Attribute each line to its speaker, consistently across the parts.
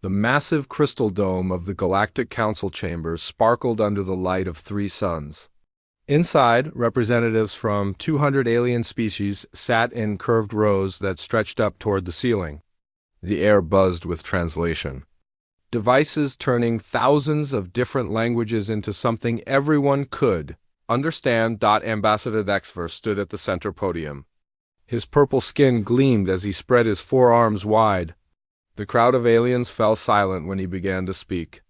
Speaker 1: The massive crystal dome of the Galactic Council chambers sparkled under the light of 3 suns. Inside, representatives from 200 alien species sat in curved rows that stretched up toward the ceiling. The air buzzed with translation. Devices turning thousands of different languages into something everyone could understand. Ambassador Thexfer stood at the center podium. His purple skin gleamed as he spread his forearms wide. The crowd of aliens fell silent when he began to speak.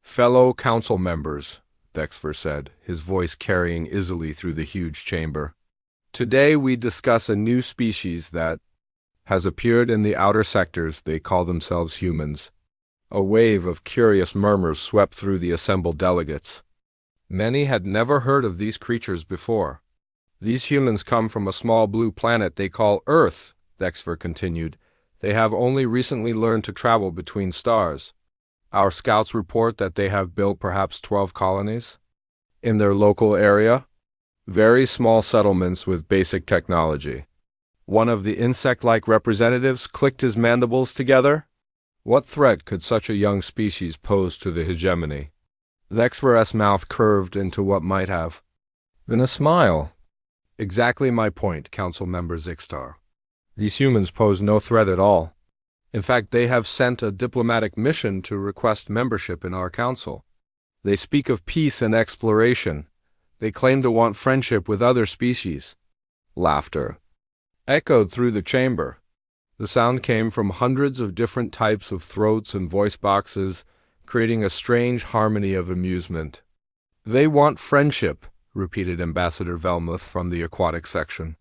Speaker 1: "Fellow council members," Thexfer said, his voice carrying easily through the huge chamber. "Today we discuss a new species that has appeared in the outer sectors. They call themselves humans." A wave of curious murmurs swept through the assembled delegates. Many had never heard of these creatures before. "These humans come from a small blue planet they call Earth," Thexfer continued. "They have only recently learned to travel between stars. Our scouts report that they have built perhaps 12 colonies in their local area. Very small settlements with basic technology." One of the insect-like representatives clicked his mandibles together. What threat could such a young species pose to the hegemony? Thexfer's mouth curved into what might have been a smile. "Exactly my point, Council Member Zixtar. These humans pose no threat at all. In fact, they have sent a diplomatic mission to request membership in our council. They speak of peace and exploration. They claim to want friendship with other species." Laughter echoed through the chamber. The sound came from hundreds of different types of throats and voice boxes, creating a strange harmony of amusement. "They want friendship," repeated Ambassador Velmuth from the aquatic section.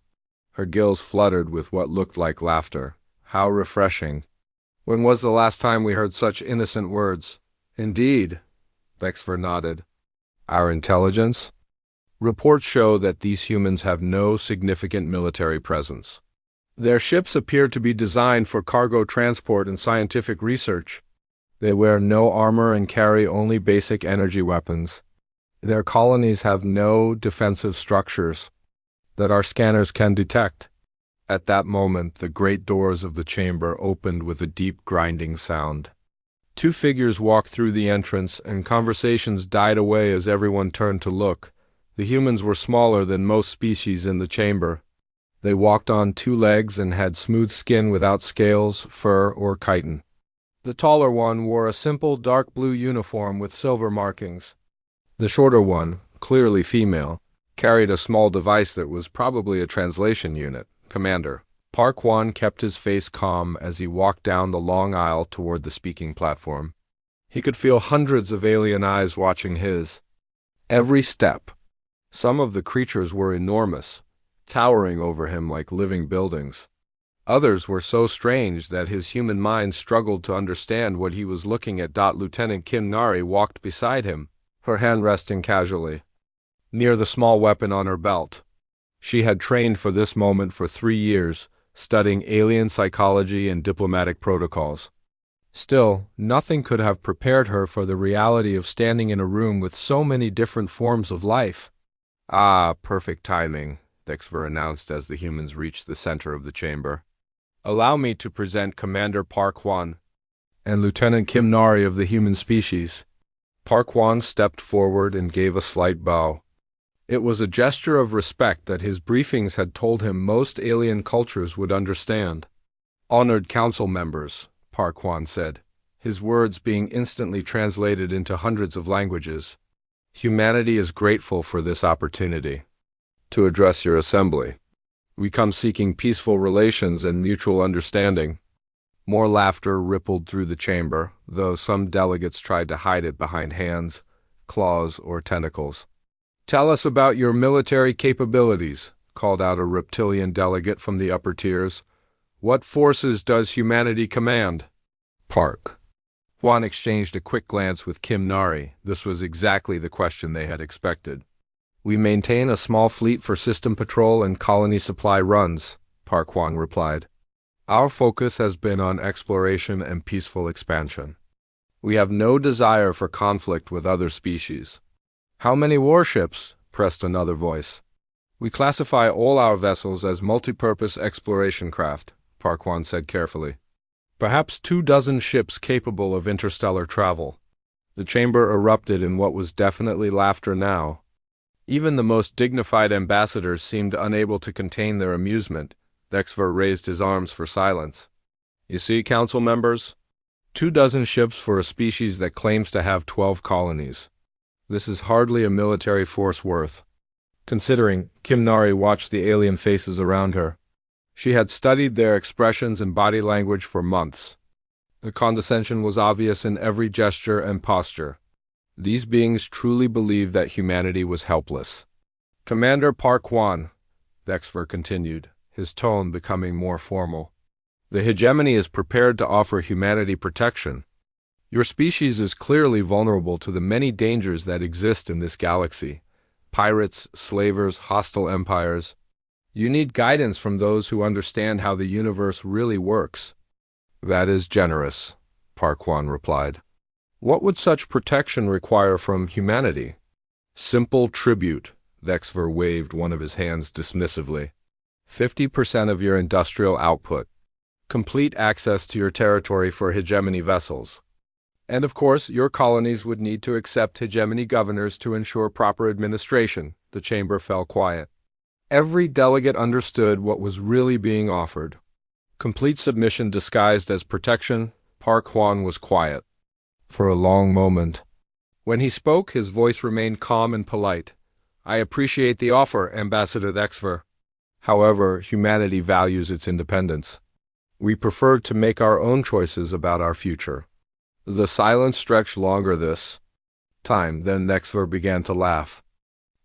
Speaker 1: Her gills fluttered with what looked like laughter. How refreshing. "When was the last time we heard such innocent words?" "Indeed," Thexfer nodded. "Our intelligence? Reports show that these humans have no significant military presence. Their ships appear to be designed for cargo transport and scientific research. They wear no armor and carry only basic energy weapons. Their colonies have no defensive structures that our scanners can detect." At that moment, the great doors of the chamber opened with a deep grinding sound. 2 figures walked through the entrance, and conversations died away as everyone turned to look. The humans were smaller than most species in the chamber. They walked on 2 legs and had smooth skin without scales, fur, or chitin. The taller one wore a simple dark blue uniform with silver markings. The shorter one, clearly female, carried a small device that was probably a translation unit. "Commander." Park Wan kept his face calm as he walked down the long aisle toward the speaking platform. He could feel hundreds of alien eyes watching his every step. Some of the creatures were enormous, towering over him like living buildings. Others were so strange that his human mind struggled to understand what he was looking at. Lieutenant Kim Nari walked beside him, her hand resting casually near the small weapon on her belt. She had trained for this moment for 3 years, studying alien psychology and diplomatic protocols. Still, nothing could have prepared her for the reality of standing in a room with so many different forms of life. "Ah, perfect timing," Thexfer announced as the humans reached the center of the chamber. "Allow me to present Commander Park Wan and Lieutenant Kim Nari of the human species." Park Wan stepped forward and gave a slight bow. It was a gesture of respect that his briefings had told him most alien cultures would understand. "Honored council members," Park Wan said, his words being instantly translated into hundreds of languages. "Humanity is grateful for this opportunity to address your assembly. We come seeking peaceful relations and mutual understanding." More laughter rippled through the chamber, though some delegates tried to hide it behind hands, claws, or tentacles. "Tell us about your military capabilities," called out a reptilian delegate from the upper tiers. "What forces does humanity command?" Park Wan exchanged a quick glance with Kim Nari. This was exactly the question they had expected. "We maintain a small fleet for system patrol and colony supply runs," Park Wan replied. "Our focus has been on exploration and peaceful expansion. We have no desire for conflict with other species." "How many warships?" pressed another voice. "We classify all our vessels as multipurpose exploration craft," Park Wan said carefully. Perhaps 24 ships capable of interstellar travel. The chamber erupted in what was definitely laughter now. Even the most dignified ambassadors seemed unable to contain their amusement. Dexver raised his arms for silence. You see, council members? 24 ships for a species that claims to have 12 colonies. This is hardly a military force worth. Considering, Kimnari watched the alien faces around her. She had studied their expressions and body language for months. The condescension was obvious in every gesture and posture. These beings truly believed that humanity was helpless. Commander Parquan, Dexver continued, his tone becoming more formal. The hegemony is prepared to offer humanity protection. Your species is clearly vulnerable to the many dangers that exist in this galaxy. Pirates, slavers, hostile empires. You need guidance from those who understand how the universe really works. That is generous, Parquan replied. What would such protection require from humanity? Simple tribute, Dexver waved one of his hands dismissively. 50% of your industrial output. Complete access to your territory for hegemony vessels. And of course, your colonies would need to accept hegemony governors to ensure proper administration. The chamber fell quiet. Every delegate understood what was really being offered. Complete submission disguised as protection. Parquan was quiet. For a long moment. When he spoke, his voice remained calm and polite. I appreciate the offer, Ambassador Dexver. However, humanity values its independence. We prefer to make our own choices about our future. The silence stretched longer this time, then Dexver began to laugh.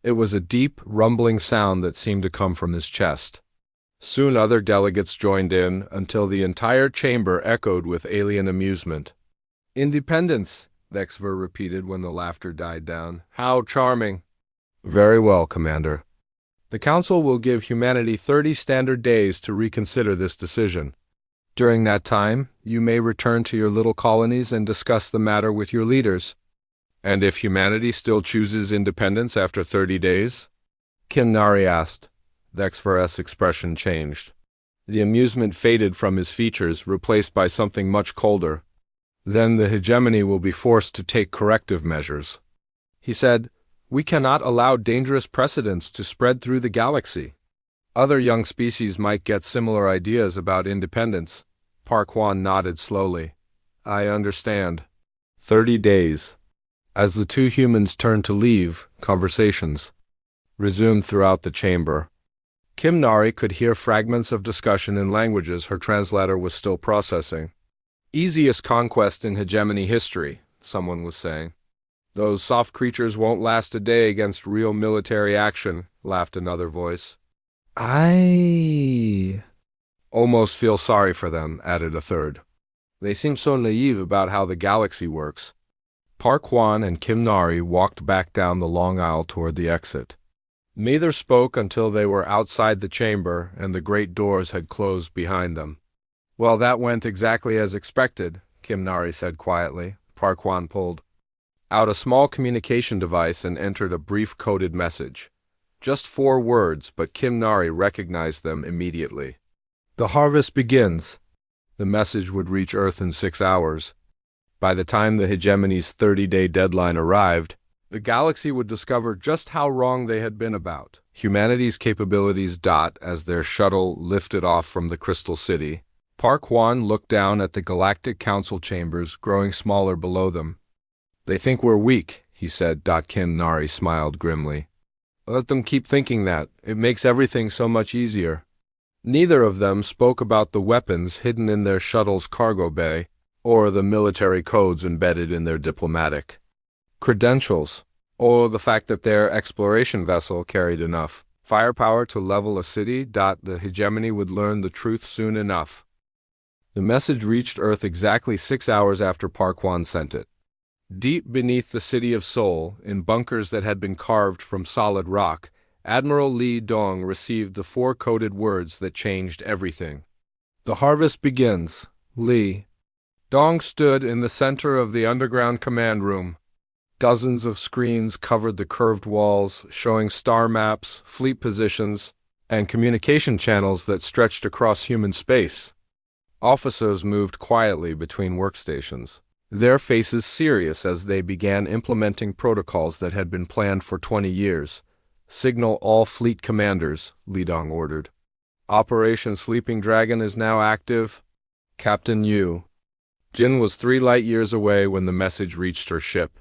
Speaker 1: It was a deep, rumbling sound that seemed to come from his chest. Soon other delegates joined in, until the entire chamber echoed with alien amusement. Independence, Dexver repeated when the laughter died down. How charming. Very well, Commander. The Council will give humanity 30 standard days to reconsider this decision. During that time, you may return to your little colonies and discuss the matter with your leaders. And if humanity still chooses independence after 30 days? Kimnari asked. Dexver's expression changed. The amusement faded from his features, replaced by something much colder. Then the hegemony will be forced to take corrective measures. He said, We cannot allow dangerous precedents to spread through the galaxy. Other young species might get similar ideas about independence. Parquan nodded slowly. I understand. 30 days. As the two humans turned to leave, conversations resumed throughout the chamber. Kimnari could hear fragments of discussion in languages her translator was still processing. Easiest conquest in hegemony history, someone was saying. Those soft creatures won't last a day against real military action, laughed another voice. I almost feel sorry for them, added a third. They seem so naive about how the galaxy works. Parquan and Kimnari walked back down the long aisle toward the exit. Neither spoke until they were outside the chamber and the great doors had closed behind them. Well, that went exactly as expected, Kimnari said quietly. Parquan pulled out a small communication device and entered a brief coded message. Just 4 words, but Kimnari recognized them immediately. The harvest begins. The message would reach Earth in 6 hours. By the time the hegemony's 30-day deadline arrived, the galaxy would discover just how wrong they had been about humanity's capabilities. As their shuttle lifted off from the Crystal City, Parquan looked down at the Galactic Council chambers growing smaller below them. They think we're weak, he said. Kimnari smiled grimly. Let them keep thinking that. It makes everything so much easier. Neither of them spoke about the weapons hidden in their shuttle's cargo bay, or the military codes embedded in their diplomatic credentials, or the fact that their exploration vessel carried enough firepower to level a city. The hegemony would learn the truth soon enough. The message reached Earth exactly 6 hours after Parquan sent it. Deep beneath the city of Seoul, in bunkers that had been carved from solid rock, Admiral Lee Dong received the 4 coded words that changed everything. The harvest begins, Lee. Dong stood in the center of the underground command room. Dozens of screens covered the curved walls, showing star maps, fleet positions, and communication channels that stretched across human space. Officers moved quietly between workstations, their faces serious as they began implementing protocols that had been planned for 20 years. Signal all fleet commanders, Li Dong ordered. Operation Sleeping Dragon is now active. Captain Yu. Jin was 3 light years away when the message reached her ship.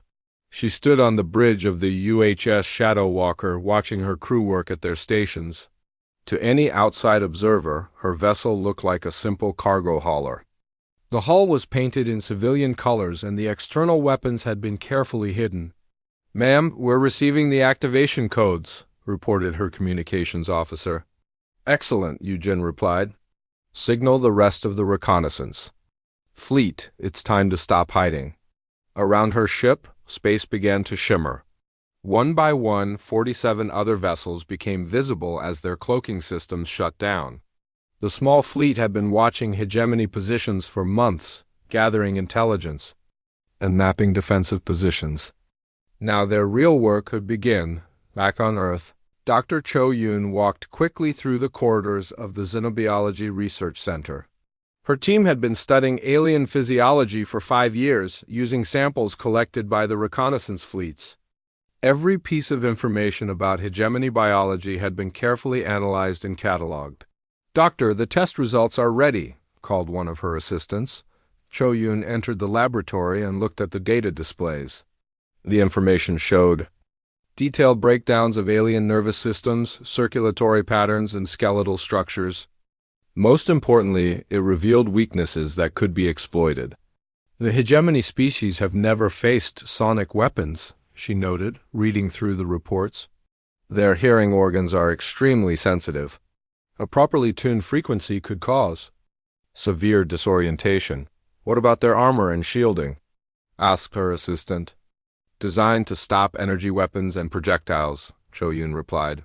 Speaker 1: She stood on the bridge of the UHS Shadow Walker watching her crew work at their stations. To any outside observer, her vessel looked like a simple cargo hauler. The hull was painted in civilian colors and the external weapons had been carefully hidden. "Ma'am, we're receiving the activation codes," reported her communications officer. "Excellent," Jin replied. "Signal the rest of the reconnaissance. Fleet, it's time to stop hiding." Around her ship, space began to shimmer. One by one, 47 other vessels became visible as their cloaking systems shut down. The small fleet had been watching hegemony positions for months, gathering intelligence and mapping defensive positions. Now their real work could begin. Back on Earth, Dr. Cho Yoon walked quickly through the corridors of the Xenobiology Research Center. Her team had been studying alien physiology for 5 years, using samples collected by the reconnaissance fleets. Every piece of information about hegemony biology had been carefully analyzed and cataloged. "Doctor, the test results are ready," called one of her assistants. Cho Yoon entered the laboratory and looked at the data displays. The information showed detailed breakdowns of alien nervous systems, circulatory patterns, and skeletal structures. Most importantly, it revealed weaknesses that could be exploited. "The hegemony species have never faced sonic weapons," she noted, reading through the reports. "Their hearing organs are extremely sensitive. A properly tuned frequency could cause severe disorientation." "What about their armor and shielding?" asked her assistant. "Designed to stop energy weapons and projectiles," Cho Yoon replied.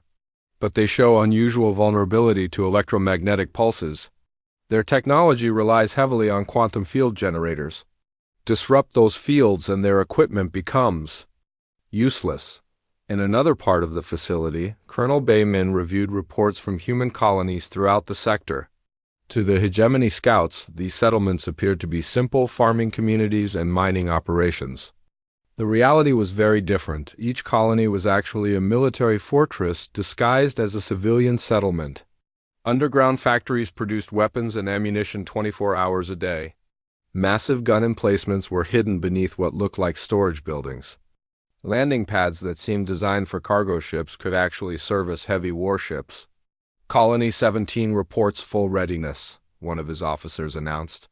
Speaker 1: "But they show unusual vulnerability to electromagnetic pulses. Their technology relies heavily on quantum field generators. Disrupt those fields and their equipment becomes useless." In another part of the facility, Colonel Bei Min reviewed reports from human colonies throughout the sector. To the hegemony scouts, these settlements appeared to be simple farming communities and mining operations. The reality was very different. Each colony was actually a military fortress disguised as a civilian settlement. Underground factories produced weapons and ammunition 24 hours a day. Massive gun emplacements were hidden beneath what looked like storage buildings. Landing pads that seemed designed for cargo ships could actually service heavy warships. "Colony 17 reports full readiness," one of his officers announced.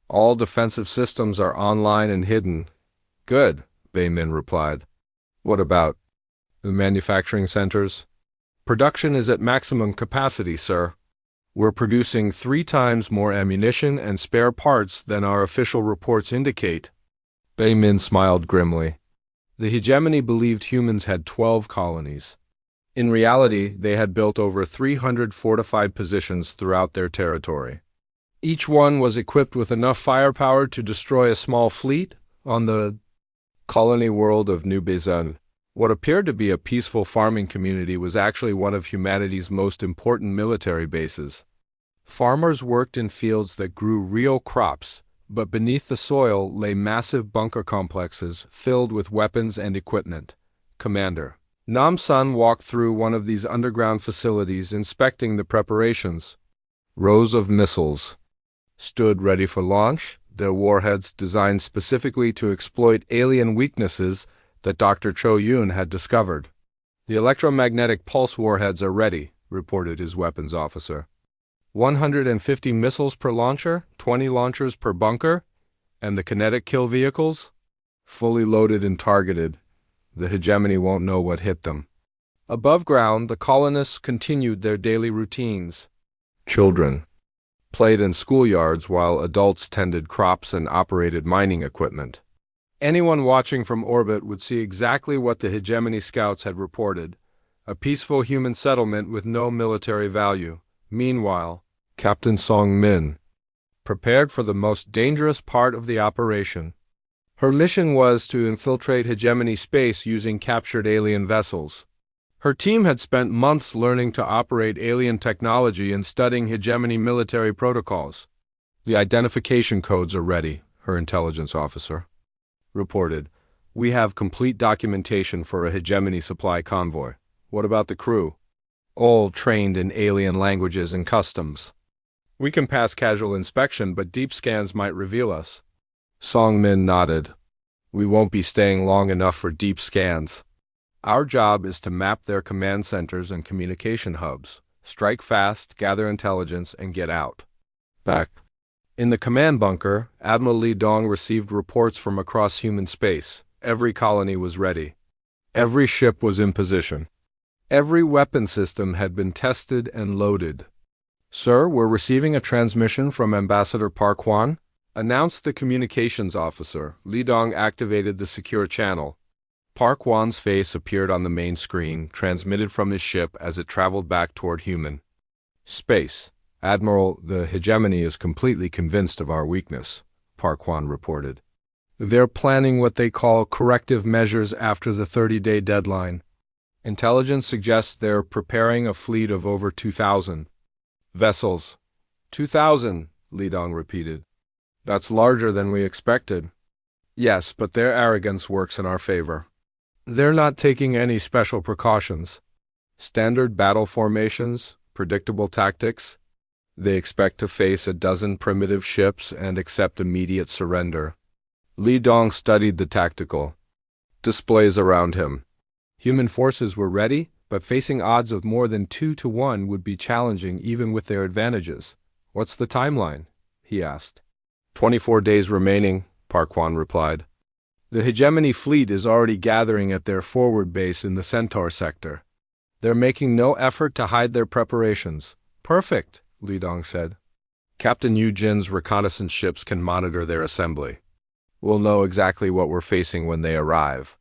Speaker 1: "All defensive systems are online and hidden." "Good," Bei Min replied. "What about the manufacturing centers?" "Production is at maximum capacity, sir. We're producing 3 times more ammunition and spare parts than our official reports indicate." Bei Min smiled grimly. The hegemony believed humans had 12 colonies. In reality, they had built over 300 fortified positions throughout their territory. Each one was equipped with enough firepower to destroy a small fleet on the colony world of New Bezan. What appeared to be a peaceful farming community was actually one of humanity's most important military bases. Farmers worked in fields that grew real crops, but beneath the soil lay massive bunker complexes filled with weapons and equipment. Commander Nam Sun walked through one of these underground facilities, inspecting the preparations. Rows of missiles stood ready for launch, their warheads designed specifically to exploit alien weaknesses that Dr. Cho Yoon had discovered. "The electromagnetic pulse warheads are ready," reported his weapons officer. 150 missiles per launcher, 20 launchers per bunker, and the kinetic kill vehicles? Fully loaded and targeted. The hegemony won't know what hit them. Above ground, the colonists continued their daily routines. Children played in schoolyards while adults tended crops and operated mining equipment. Anyone watching from orbit would see exactly what the hegemony scouts had reported: a peaceful human settlement with no military value. Meanwhile, Captain Song Min prepared for the most dangerous part of the operation. Her mission was to infiltrate hegemony space using captured alien vessels. Her team had spent months learning to operate alien technology and studying hegemony military protocols. The identification codes are ready, her intelligence officer reported. We have complete documentation for a hegemony supply convoy. What about the crew? All trained in alien languages and customs. We can pass casual inspection, but deep scans might reveal us. Song Min nodded. We won't be staying long enough for deep scans. Our job is to map their command centers and communication hubs, strike fast, gather intelligence, and get out. Back in the command bunker, Admiral Li Dong received reports from across human space. Every colony was ready. Every ship was in position. Every weapon system had been tested and loaded. Sir, we're receiving a transmission from Ambassador Park Hwan, announced the communications officer. Li Dong activated the secure channel. Park Hwan's face appeared on the main screen, transmitted from his ship as it traveled back toward human space. Admiral, the hegemony is completely convinced of our weakness, Park Hwan reported. They're planning what they call corrective measures after the 30-day deadline. Intelligence suggests they're preparing a fleet of over 2,000 vessels. 2,000, Li Dong repeated. That's larger than we expected. Yes, but their arrogance works in our favor. They're not taking any special precautions. Standard battle formations, predictable tactics. They expect to face a dozen primitive ships and accept immediate surrender. Li Dong studied the tactical displays around him. Human forces were ready, but facing odds of more than 2-to-1 would be challenging even with their advantages. What's the timeline? He asked. 24 days remaining, Park Hwan replied. The hegemony fleet is already gathering at their forward base in the Centaur sector. They're making no effort to hide their preparations. Perfect, Li Dong said. Captain Yu Jin's reconnaissance ships can monitor their assembly. We'll know exactly what we're facing when they arrive.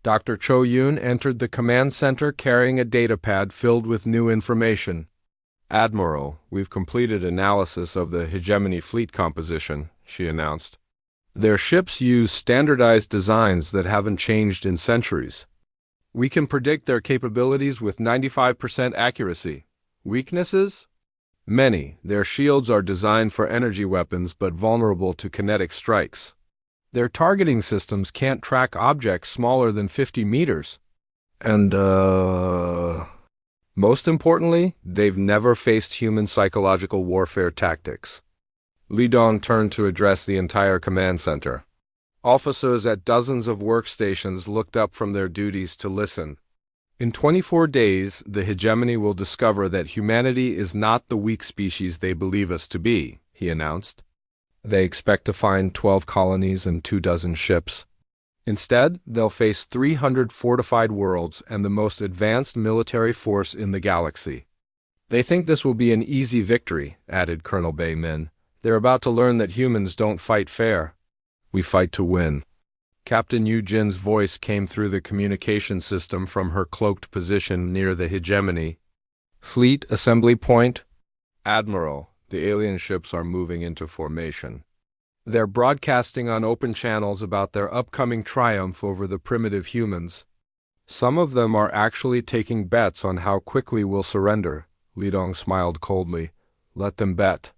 Speaker 1: Dr. Cho Yun entered the command center carrying a datapad filled with new information. Admiral, we've completed analysis of the hegemony fleet composition, she announced. Their ships use standardized designs that haven't changed in centuries. We can predict their capabilities with 95% accuracy. Weaknesses? Many. Their shields are designed for energy weapons but vulnerable to kinetic strikes. Their targeting systems can't track objects smaller than 50 meters. And, most importantly, they've never faced human psychological warfare tactics. Li Dong turned to address the entire command center. Officers at dozens of workstations looked up from their duties to listen. In 24 days, the hegemony will discover that humanity is not the weak species they believe us to be, he announced. They expect to find 12 colonies and 24 ships. Instead, they'll face 300 fortified worlds and the most advanced military force in the galaxy. They think this will be an easy victory, added Colonel Bei Min. They're about to learn that humans don't fight fair. We fight to win. Captain Yu Jin's voice came through the communication system from her cloaked position near the hegemony. Fleet assembly point? Admiral, the alien ships are moving into formation. They're broadcasting on open channels about their upcoming triumph over the primitive humans. Some of them are actually taking bets on how quickly we'll surrender. Li Dong smiled coldly. Let them bet.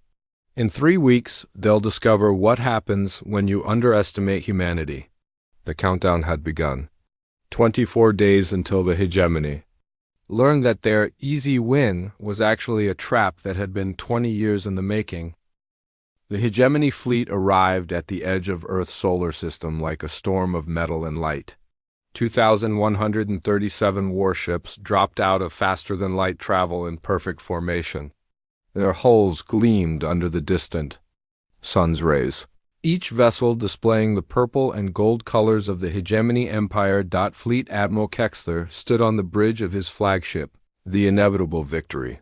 Speaker 1: In 3 weeks, they'll discover what happens when you underestimate humanity. The countdown had begun. 24 days until the hegemony. Learned that their easy win was actually a trap that had been 20 years in the making. The hegemony fleet arrived at the edge of Earth's solar system like a storm of metal and light. 2,137 warships dropped out of faster-than-light travel in perfect formation. Their hulls gleamed under the distant sun's rays. Each vessel displaying the purple and gold colors of the hegemony empire. Fleet Admiral Kexler stood on the bridge of his flagship, the inevitable Victory.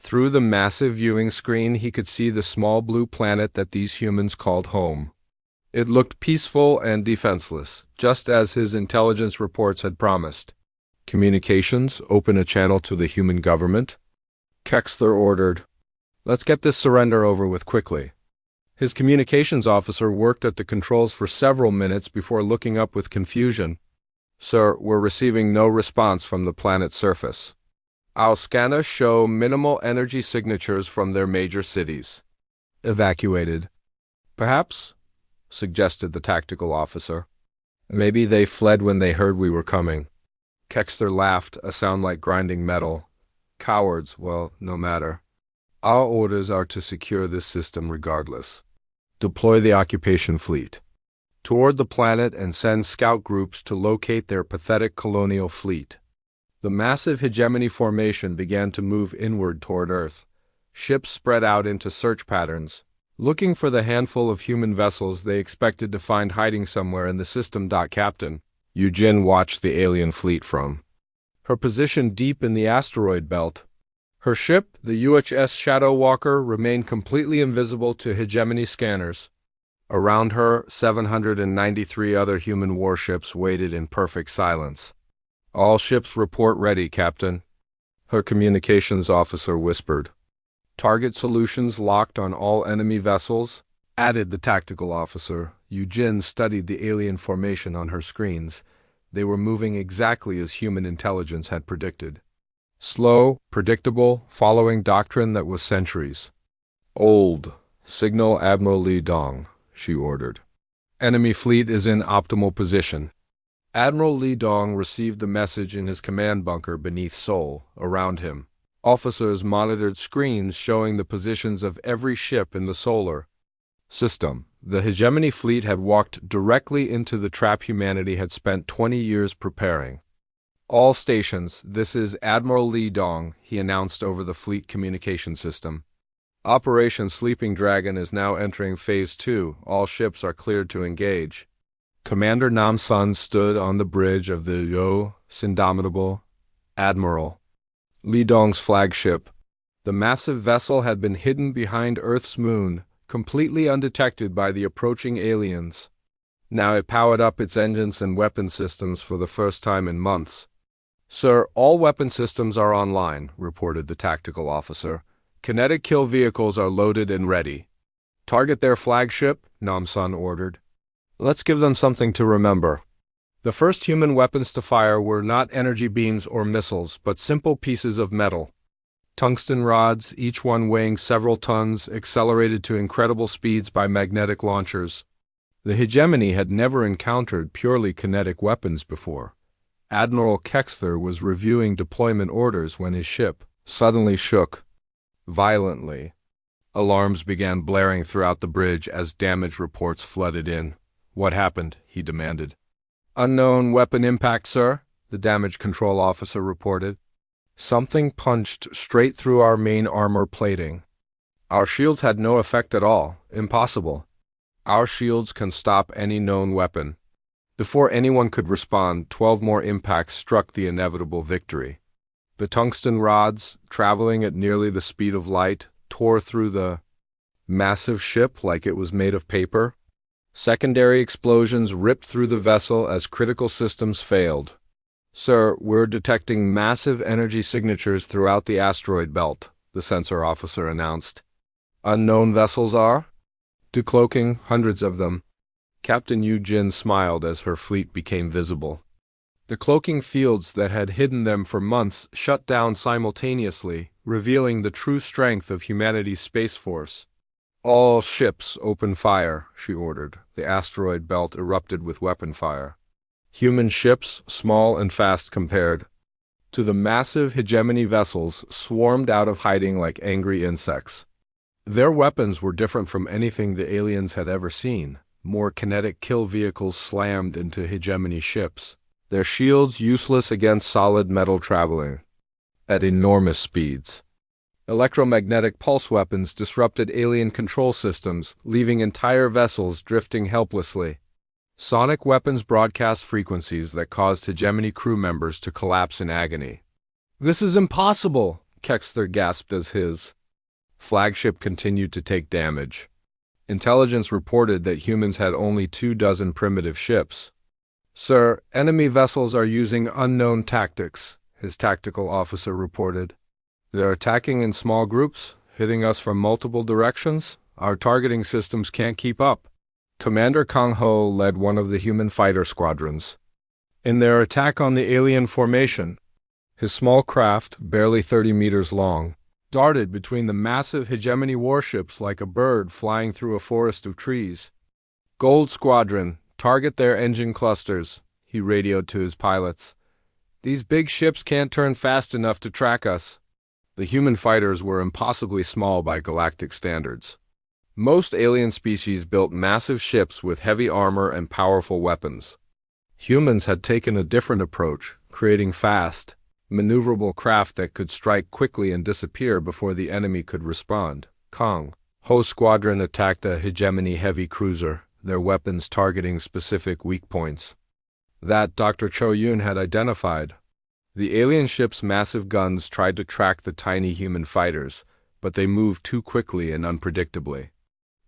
Speaker 1: Through the massive viewing screen, he could see the small blue planet that these humans called home. It looked peaceful and defenseless, just as his intelligence reports had promised. Communications, open a channel to the human government. Kexler ordered. Let's get this surrender over with quickly. His communications officer worked at the controls for several minutes before looking up with confusion. Sir, we're receiving no response from the planet's surface. Our scanners show minimal energy signatures from their major cities. evacuated. Perhaps, suggested the tactical officer. Maybe they fled when they heard we were coming. Kexter laughed, a sound like grinding metal. Cowards, well, no matter. Our orders are to secure this system regardless. Deploy the occupation fleet toward the planet and send scout groups to locate their pathetic colonial fleet. The massive hegemony formation began to move inward toward Earth. Ships spread out into search patterns, looking for the handful of human vessels they expected to find hiding somewhere in the system. Captain Eugene watched the alien fleet from her position deep in the asteroid belt. Her ship, the UHS Shadow Walker, remained completely invisible to hegemony scanners. Around her, 793 other human warships waited in perfect silence. All ships report ready, Captain, her communications officer whispered. Target solutions locked on all enemy vessels, added the tactical officer. Eugene studied the alien formation on her screens. They were moving exactly as human intelligence had predicted. Slow, predictable, following doctrine that was centuries old. Signal Admiral Li Dong, she ordered. Enemy fleet is in optimal position. Admiral Li Dong received the message in his command bunker beneath Seoul. Around him, officers monitored screens showing the positions of every ship in the solar system. The hegemony fleet had walked directly into the trap humanity had spent 20 years preparing. All stations, this is Admiral Li Dong, he announced over the fleet communication system. Operation Sleeping Dragon is now entering Phase 2. All ships are cleared to engage. Commander Nam Sun stood on the bridge of the Yo Indomitable Admiral Li Dong's flagship. The massive vessel had been hidden behind Earth's moon, completely undetected by the approaching aliens. Now it powered up its engines and weapon systems for the first time in months. Sir, all weapon systems are online, reported the tactical officer. Kinetic kill vehicles are loaded and ready. Target their flagship, Nam Sun ordered. Let's give them something to remember. The first human weapons to fire were not energy beams or missiles, but simple pieces of metal. Tungsten rods, each one weighing several tons, accelerated to incredible speeds by magnetic launchers. The hegemony had never encountered purely kinetic weapons before. Admiral Kexler was reviewing deployment orders when his ship suddenly shook violently. Alarms began blaring throughout the bridge as damage reports flooded in. What happened? He demanded. Unknown weapon impact, sir, the damage control officer reported. Something punched straight through our main armor plating. Our shields had no effect at all. Impossible. Our shields can stop any known weapon. Before anyone could respond, 12 more impacts struck the inevitable victory. The tungsten rods, traveling at nearly the speed of light, tore through the massive ship like it was made of paper. Secondary explosions ripped through the vessel as critical systems failed. Sir, we're detecting massive energy signatures throughout the asteroid belt, the sensor officer announced. Unknown vessels are? Decloaking, hundreds of them. Captain Eugene smiled as her fleet became visible. The cloaking fields that had hidden them for months shut down simultaneously, revealing the true strength of humanity's space force. All ships open fire, she ordered. The asteroid belt erupted with weapon fire. Human ships, small and fast compared to the massive hegemony vessels, swarmed out of hiding like angry insects. Their weapons were different from anything the aliens had ever seen. More kinetic kill vehicles slammed into hegemony ships, their shields useless against solid metal traveling at enormous speeds. Electromagnetic pulse weapons disrupted alien control systems, leaving entire vessels drifting helplessly. Sonic weapons broadcast frequencies that caused hegemony crew members to collapse in agony. This is impossible, Kexler gasped as his flagship continued to take damage. Intelligence reported that humans had only 24 primitive ships. Sir, enemy vessels are using unknown tactics, his tactical officer reported. They're attacking in small groups, hitting us from multiple directions. Our targeting systems can't keep up. Commander Kang Ho led one of the human fighter squadrons. In their attack on the alien formation, his small craft, barely 30 meters long, darted between the massive hegemony warships like a bird flying through a forest of trees. "Gold Squadron, target their engine clusters," he radioed to his pilots. "These big ships can't turn fast enough to track us." The human fighters were impossibly small by galactic standards. Most alien species built massive ships with heavy armor and powerful weapons. Humans had taken a different approach, creating fast, maneuverable craft that could strike quickly and disappear before the enemy could respond. Kong Ho Squadron attacked a hegemony heavy cruiser, their weapons targeting specific weak points that Dr. Cho Yun had identified. The alien ship's massive guns tried to track the tiny human fighters, but they moved too quickly and unpredictably.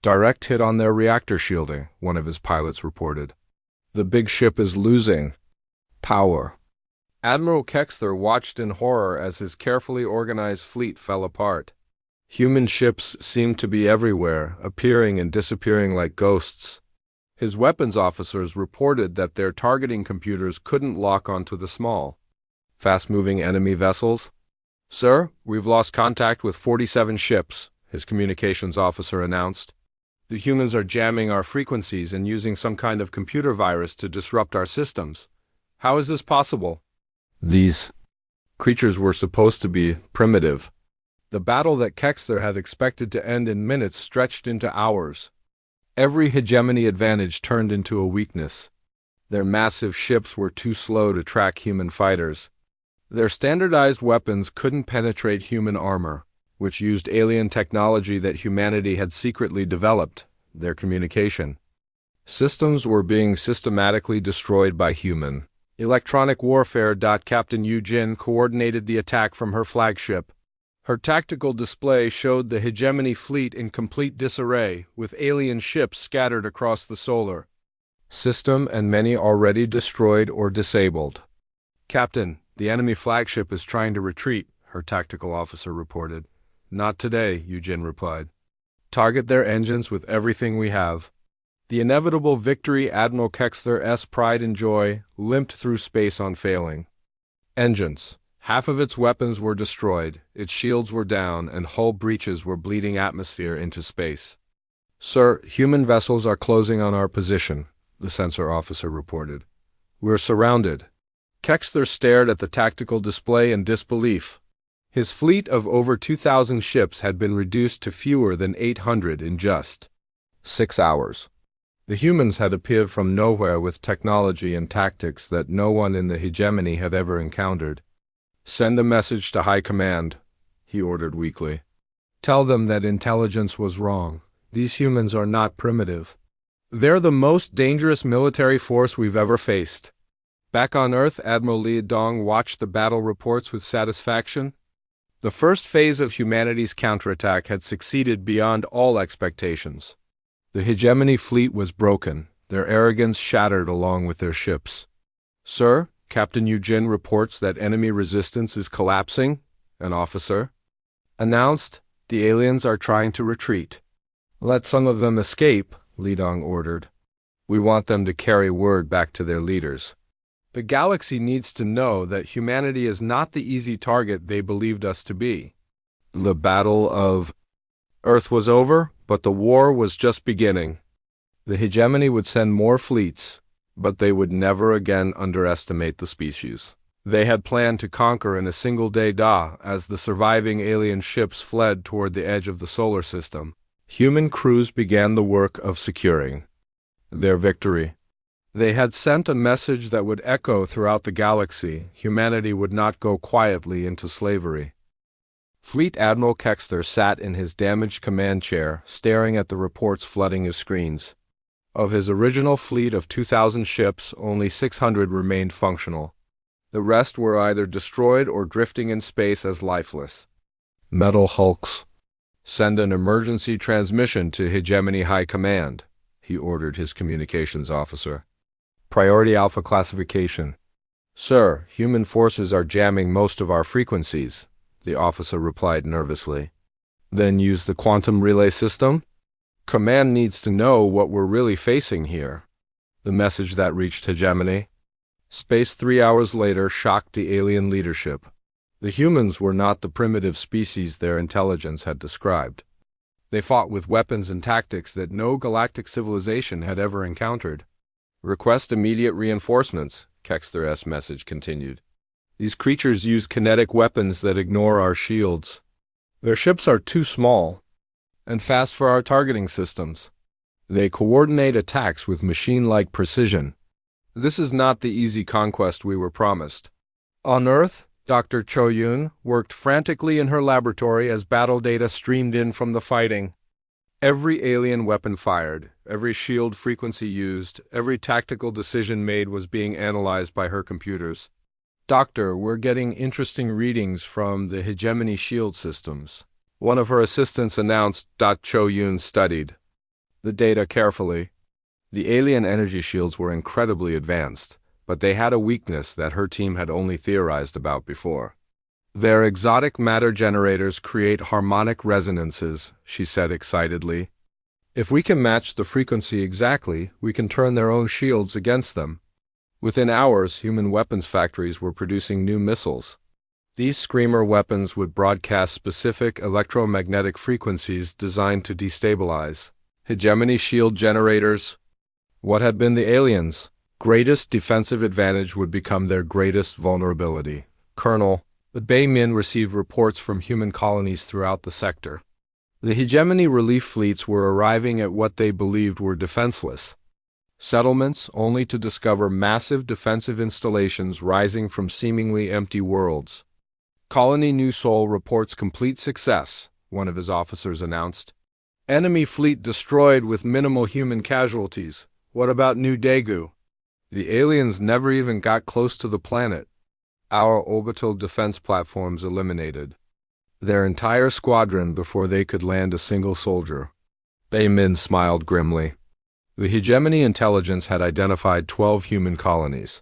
Speaker 1: "Direct hit on their reactor shielding," one of his pilots reported. "The big ship is losing power." Admiral Kexler watched in horror as his carefully organized fleet fell apart. Human ships seemed to be everywhere, appearing and disappearing like ghosts. His weapons officers reported that their targeting computers couldn't lock onto the small, fast-moving enemy vessels. "Sir, we've lost contact with 47 ships," his communications officer announced. "The humans are jamming our frequencies and using some kind of computer virus to disrupt our systems. How is this possible?" These creatures were supposed to be primitive. The battle that Kexler had expected to end in minutes stretched into hours. Every hegemony advantage turned into a weakness. Their massive ships were too slow to track human fighters. Their standardized weapons couldn't penetrate human armor, which used alien technology that humanity had secretly developed, their communication systems were being systematically destroyed by human electronic warfare. Captain Yu Jin coordinated the attack from her flagship. Her tactical display showed the hegemony fleet in complete disarray, with alien ships scattered across the solar system and many already destroyed or disabled. "Captain, the enemy flagship is trying to retreat," her tactical officer reported. "Not today," Eugene replied. "Target their engines with everything we have." The inevitable victory Admiral Kexler's pride and joy limped through space on failing engines. Half of its weapons were destroyed, its shields were down, and hull breaches were bleeding atmosphere into space. "Sir, human vessels are closing on our position," the sensor officer reported. "We're surrounded." Kexler stared at the tactical display in disbelief. His fleet of over 2,000 ships had been reduced to fewer than 800 in just 6 hours. The humans had appeared from nowhere with technology and tactics that no one in the hegemony had ever encountered. "Send a message to High Command," he ordered weakly. "Tell them that intelligence was wrong. These humans are not primitive. They're the most dangerous military force we've ever faced." Back on Earth, Admiral Li Dong watched the battle reports with satisfaction. The first phase of humanity's counterattack had succeeded beyond all expectations. The hegemony fleet was broken, their arrogance shattered along with their ships. "Sir, Captain Eugene reports that enemy resistance is collapsing," an officer announced. "The aliens are trying to retreat." "Let some of them escape," Li Dong ordered. "We want them to carry word back to their leaders. The galaxy needs to know that humanity is not the easy target they believed us to be." The Battle of Earth was over, but the war was just beginning. The hegemony would send more fleets, but they would never again underestimate the species they had planned to conquer in a single day. As the surviving alien ships fled toward the edge of the solar system, human crews began the work of securing their victory. They had sent a message that would echo throughout the galaxy: humanity would not go quietly into slavery. Fleet Admiral Kexler sat in his damaged command chair, staring at the reports flooding his screens. Of his original fleet of 2,000 ships, only 600 remained functional. The rest were either destroyed or drifting in space as lifeless metal hulks. "Send an emergency transmission to Hegemony High Command," he ordered his communications officer. "Priority Alpha classification." "Sir, human forces are jamming most of our frequencies," the officer replied nervously. "Then use the quantum relay system? Command needs to know what we're really facing here." The message that reached Hegemony Space 3 hours later shocked the alien leadership. The humans were not the primitive species their intelligence had described. They fought with weapons and tactics that no galactic civilization had ever encountered. "Request immediate reinforcements," Kexter's message continued. "These creatures use kinetic weapons that ignore our shields. Their ships are too small and fast for our targeting systems. They coordinate attacks with machine-like precision. This is not the easy conquest we were promised." On Earth, Dr. Cho-Yun worked frantically in her laboratory as battle data streamed in from the fighting. Every alien weapon fired, every shield frequency used, every tactical decision made was being analyzed by her computers. "Doctor, we're getting interesting readings from the hegemony shield systems," one of her assistants announced. Cho-Yun studied the data carefully. The alien energy shields were incredibly advanced, but they had a weakness that her team had only theorized about before. "Their exotic matter generators create harmonic resonances," she said excitedly. "If we can match the frequency exactly, we can turn their own shields against them." Within hours, human weapons factories were producing new missiles. These screamer weapons would broadcast specific electromagnetic frequencies designed to destabilize hegemony shield generators. What had been the aliens' greatest defensive advantage would become their greatest vulnerability. Colonel Bei Min received reports from human colonies throughout the sector. The hegemony relief fleets were arriving at what they believed were defenseless settlements, only to discover massive defensive installations rising from seemingly empty worlds. "Colony New Sol reports complete success," one of his officers announced. "Enemy fleet destroyed with minimal human casualties. What about New Daegu?" "The aliens never even got close to the planet. Our orbital defense platforms eliminated their entire squadron before they could land a single soldier." Bei Min smiled grimly. The hegemony intelligence had identified 12 human colonies.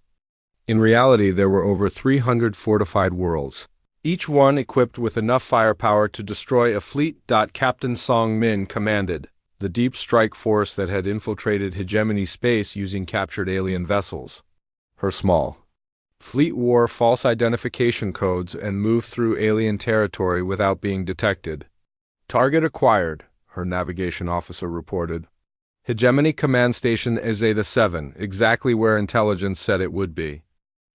Speaker 1: In reality, there were over 300 fortified worlds, each one equipped with enough firepower to destroy a fleet. Captain Song Min commanded the deep strike force that had infiltrated hegemony space using captured alien vessels. Her small fleet wore false identification codes and moved through alien territory without being detected. "Target acquired," her navigation officer reported. "Hegemony Command Station Zeta-7, exactly where intelligence said it would be."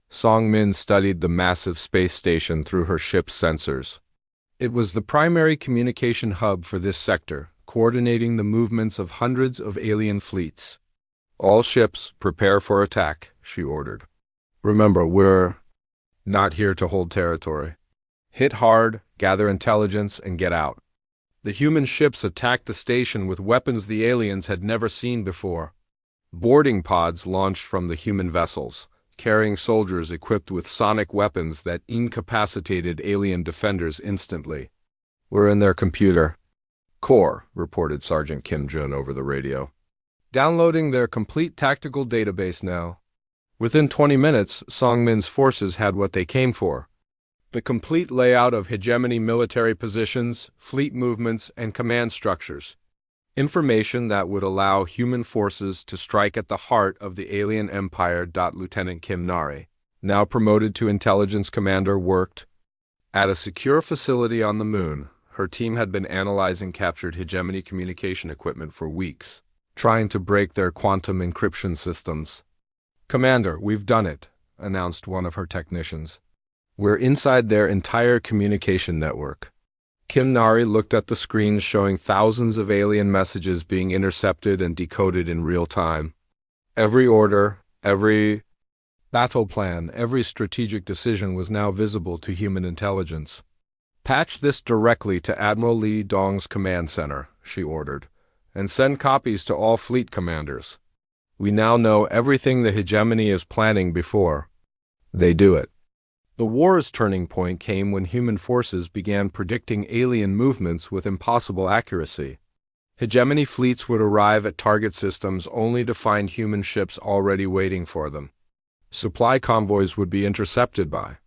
Speaker 1: Song Min studied the massive space station through her ship's sensors. It was the primary communication hub for this sector, coordinating the movements of hundreds of alien fleets. "All ships, prepare for attack," she ordered. "Remember, we're not here to hold territory. Hit hard, gather intelligence, and get out." The human ships attacked the station with weapons the aliens had never seen before. Boarding pods launched from the human vessels, carrying soldiers equipped with sonic weapons that incapacitated alien defenders instantly. "We're in their computer core," reported Sergeant Kim Jun over the radio. "Downloading their complete tactical database now." Within 20 minutes, Song Min's forces had what they came for: the complete layout of hegemony military positions, fleet movements, and command structures. Information that would allow human forces to strike at the heart of the alien empire. Lieutenant Kim Nari, now promoted to intelligence commander, worked at a secure facility on the moon. Her team had been analyzing captured hegemony communication equipment for weeks, trying to break their quantum encryption systems. "Commander, we've done it," announced one of her technicians. "We're inside their entire communication network." Kim Nari looked at the screens showing thousands of alien messages being intercepted and decoded in real time. Every order, every battle plan, every strategic decision was now visible to human intelligence. "Patch this directly to Admiral Li Dong's command center," she ordered, "and send copies to all fleet commanders. We now know everything the hegemony is planning before they do it." The war's turning point came when human forces began predicting alien movements with impossible accuracy. Hegemony fleets would arrive at target systems only to find human ships already waiting for them. Supply convoys would be intercepted by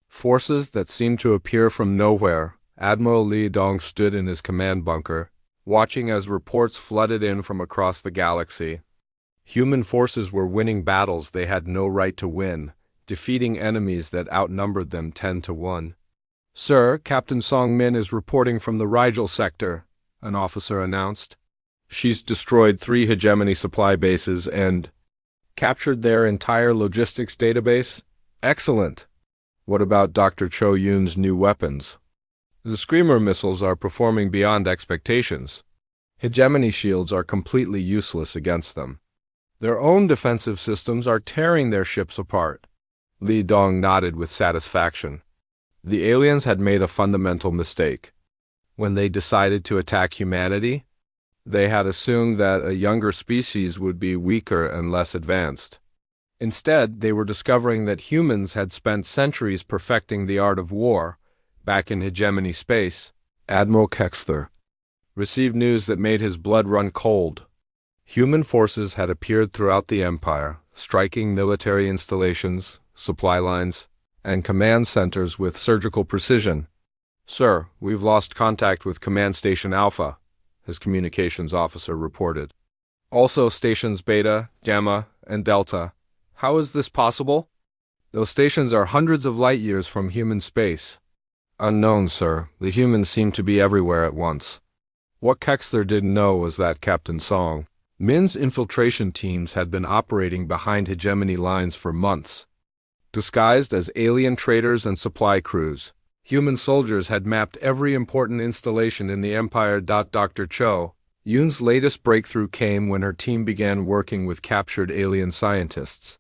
Speaker 1: forces that seemed to appear from nowhere. Admiral Li Dong stood in his command bunker, watching as reports flooded in from across the galaxy. Human forces were winning battles they had no right to win, defeating enemies that outnumbered them 10 to 1. Sir, Captain Song Min is reporting from the Rigel sector, an officer announced. She's destroyed 3 hegemony supply bases and captured their entire logistics database? Excellent. What about Dr. Cho Yun's new weapons? The Screamer missiles are performing beyond expectations. Hegemony shields are completely useless against them. Their own defensive systems are tearing their ships apart. Li Dong nodded with satisfaction. The aliens had made a fundamental mistake. When they decided to attack humanity, they had assumed that a younger species would be weaker and less advanced. Instead, they were discovering that humans had spent centuries perfecting the art of war. Back in hegemony space, Admiral Kexler received news that made his blood run cold. Human forces had appeared throughout the Empire, striking military installations, supply lines, and command centers with surgical precision. Sir, we've lost contact with Command Station Alpha, his communications officer reported. Also stations Beta, Gamma, and Delta. How is this possible? Those stations are hundreds of light years from human space. Unknown, sir. The humans seem to be everywhere at once. What Kexler didn't know was that Captain Song Min's infiltration teams had been operating behind hegemony lines for months. Disguised as alien traders and supply crews, human soldiers had mapped every important installation in the Empire. Dr. Cho Yun's latest breakthrough came when her team began working with captured alien scientists.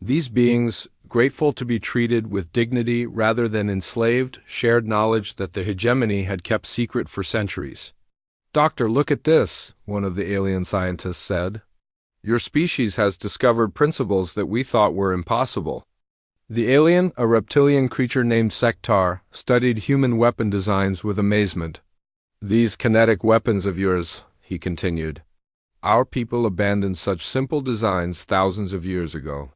Speaker 1: These beings, grateful to be treated with dignity rather than enslaved, shared knowledge that the hegemony had kept secret for centuries. "Doctor, look at this," one of the alien scientists said. "Your species has discovered principles that we thought were impossible." The alien, a reptilian creature named Sektar, studied human weapon designs with amazement. "These kinetic weapons of yours," he continued. "Our people abandoned such simple designs thousands of years ago.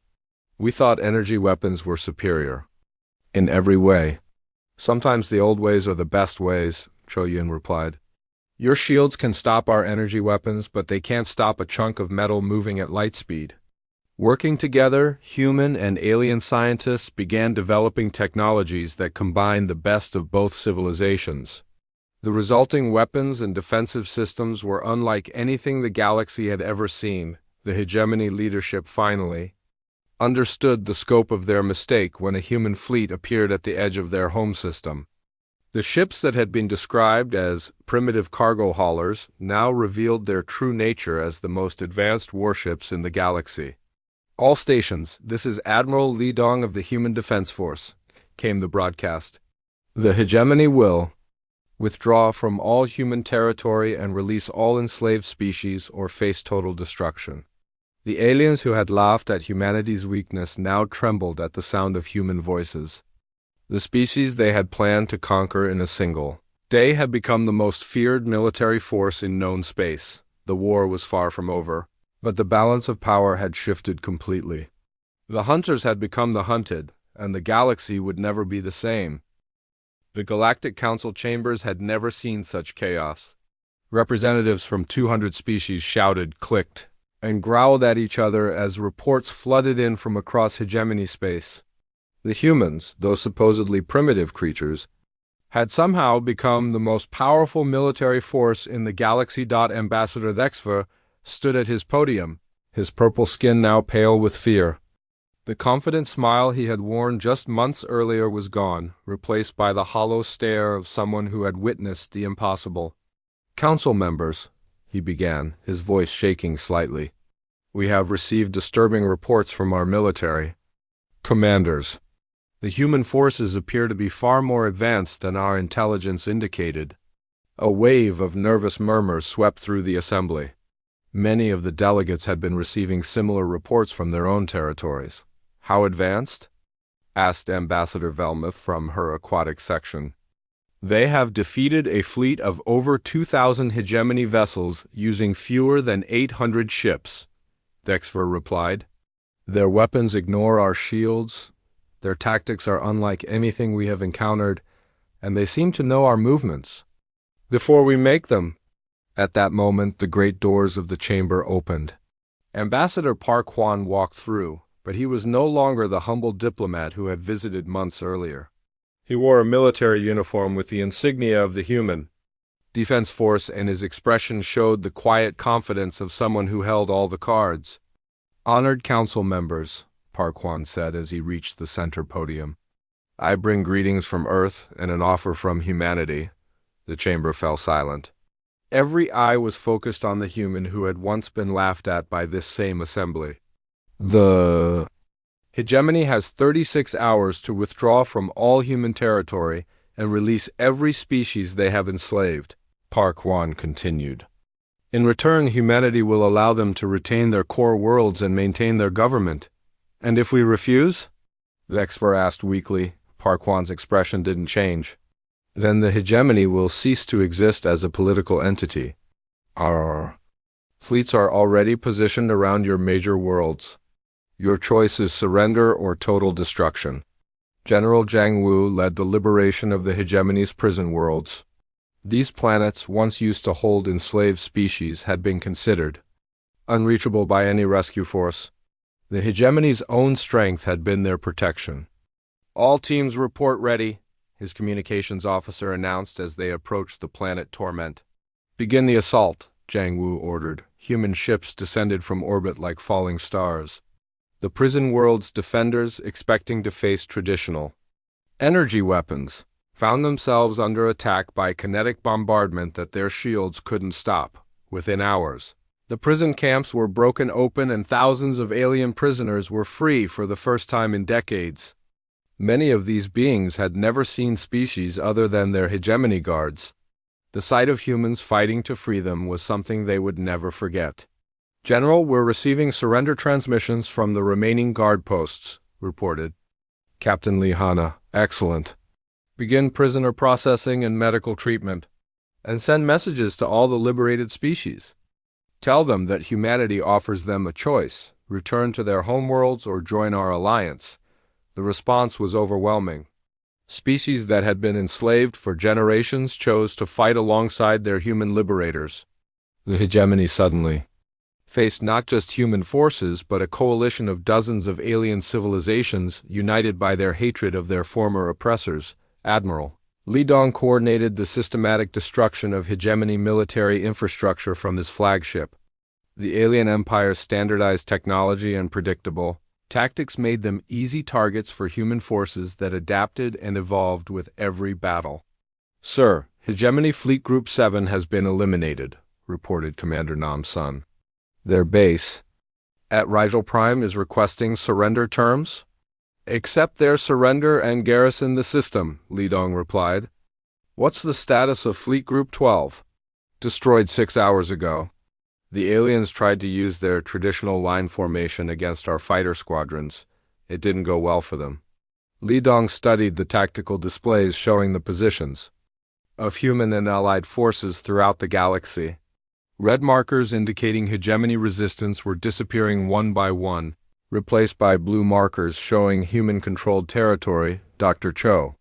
Speaker 1: We thought energy weapons were superior. In every way. Sometimes the old ways are the best ways," Cho Yun replied. "Your shields can stop our energy weapons, but they can't stop a chunk of metal moving at light speed." Working together, human and alien scientists began developing technologies that combined the best of both civilizations. The resulting weapons and defensive systems were unlike anything the galaxy had ever seen. The hegemony leadership finally understood the scope of their mistake when a human fleet appeared at the edge of their home system. The ships that had been described as primitive cargo haulers now revealed their true nature as the most advanced warships in the galaxy. "All stations, this is Admiral Li Dong of the Human Defense Force," came the broadcast. "The hegemony will withdraw from all human territory and release all enslaved species or face total destruction." The aliens who had laughed at humanity's weakness now trembled at the sound of human voices. The species they had planned to conquer in a single day had become the most feared military force in known space. The war was far from over, but the balance of power had shifted completely. The hunters had become the hunted, and the galaxy would never be the same. The Galactic Council chambers had never seen such chaos. Representatives from 200 species shouted, clicked, and growled at each other as reports flooded in from across hegemony space. The humans, though supposedly primitive creatures, had somehow become the most powerful military force in the galaxy. Ambassador HFY stood at his podium, his purple skin now pale with fear. The confident smile he had worn just months earlier was gone, replaced by the hollow stare of someone who had witnessed the impossible. "Council members," he began, his voice shaking slightly, "we have received disturbing reports from our military commanders. The human forces appear to be far more advanced than our intelligence indicated." A wave of nervous murmurs swept through the assembly. Many of the delegates had been receiving similar reports from their own territories. "How advanced?" asked Ambassador Velmuth from her aquatic section. "They have defeated a fleet of over 2,000 hegemony vessels using fewer than 800 ships, Dexfer replied. "Their weapons ignore our shields, their tactics are unlike anything we have encountered, and they seem to know our movements before we make them." At that moment, the great doors of the chamber opened. Ambassador Park Hwan walked through, but he was no longer the humble diplomat who had visited months earlier. He wore a military uniform with the insignia of the human Defense Force, and his expression showed the quiet confidence of someone who held all the cards. "Honored council members," Parquan said as he reached the center podium. "I bring greetings from Earth and an offer from humanity." The chamber fell silent. Every eye was focused on the human who had once been laughed at by this same assembly. The hegemony has 36 hours to withdraw from all human territory and release every species they have enslaved, Parquan continued. In return, humanity will allow them to retain their core worlds and maintain their government. And if we refuse? Vexver asked weakly. Parquan's expression didn't change. Then the hegemony will cease to exist as a political entity. Our fleets are already positioned around your major worlds. Your choice is surrender or total destruction. General Jiang Wu led the liberation of the hegemony's prison worlds. These planets, once used to hold enslaved species, had been considered unreachable by any rescue force. The hegemony's own strength had been their protection. "All teams report ready," his communications officer announced as they approached the planet Torment. "Begin the assault," Jiang Wu ordered. Human ships descended from orbit like falling stars. The prison world's defenders, expecting to face traditional energy weapons, found themselves under attack by kinetic bombardment that their shields couldn't stop. Within hours, the prison camps were broken open and thousands of alien prisoners were free for the first time in decades. Many of these beings had never seen species other than their hegemony guards. The sight of humans fighting to free them was something they would never forget. "General, we're receiving surrender transmissions from the remaining guard posts," reported Captain Li Hana. "Excellent. Begin prisoner processing and medical treatment, and send messages to all the liberated species. Tell them that humanity offers them a choice: return to their homeworlds or join our alliance." The response was overwhelming. Species that had been enslaved for generations chose to fight alongside their human liberators. The hegemony suddenly faced not just human forces, but a coalition of dozens of alien civilizations united by their hatred of their former oppressors. Admiral Li Dong coordinated the systematic destruction of hegemony military infrastructure from his flagship. The alien empire's standardized technology and predictable tactics made them easy targets for human forces that adapted and evolved with every battle. "Sir, Hegemony Fleet Group 7 has been eliminated," reported Commander Nam Sun. "Their base at Rigel Prime is requesting surrender terms." "Accept their surrender and garrison the system," Li Dong replied. "What's the status of Fleet Group 12? "Destroyed 6 hours ago. The aliens tried to use their traditional line formation against our fighter squadrons. It didn't go well for them." Li Dong studied the tactical displays showing the positions of human and allied forces throughout the galaxy. Red markers indicating hegemony resistance were disappearing one by one, replaced by blue markers showing human-controlled territory. Dr. Cho